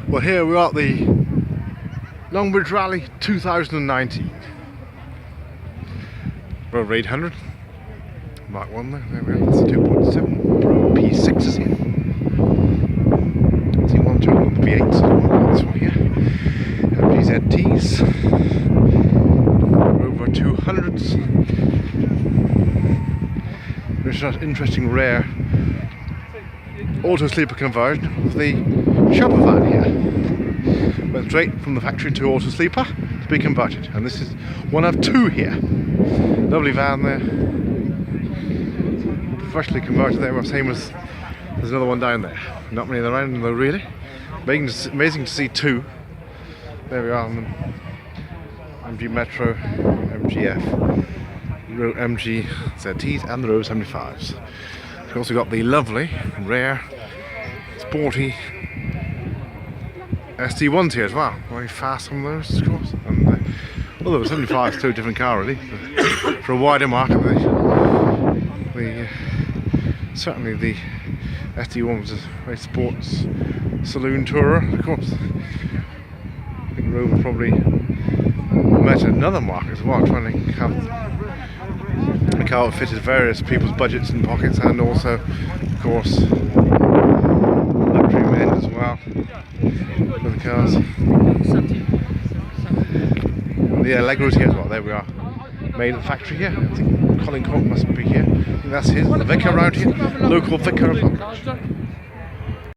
Well, here we are at the Longbridge Rally 2019. Rover 800, Mark 1 there, we are, that's a 2.7, Pro P6s here. C1 turn on the V8s, this one here. MGZTs, Rover 200s. There's an interesting rare auto sleeper conversion of the Sherpa van here. Went straight from the factory to auto sleeper to be converted, and this is one of two here. Lovely van there, professionally converted there. Well, same as there's another one down there. Not many around though, really. Amazing to see two. There we are on them. MG Metro, MGF, MG ZTs, and the Rover 75s. We've also got the lovely, rare, sporty SD1s here as well. Very fast on those, of course. And well, the 75 is too different car really. For a wider market, certainly the SD1 was a very sports saloon tourer, of course. I think Rover probably met another market as well, trying to have a car that fitted various people's budgets and pockets, and also, of course, luxury men as well for the cars. And the Allegros here as well, there we are. Made at the factory here. I think Colin Court must be here. I think that's his, the vicar around here. Local vicar.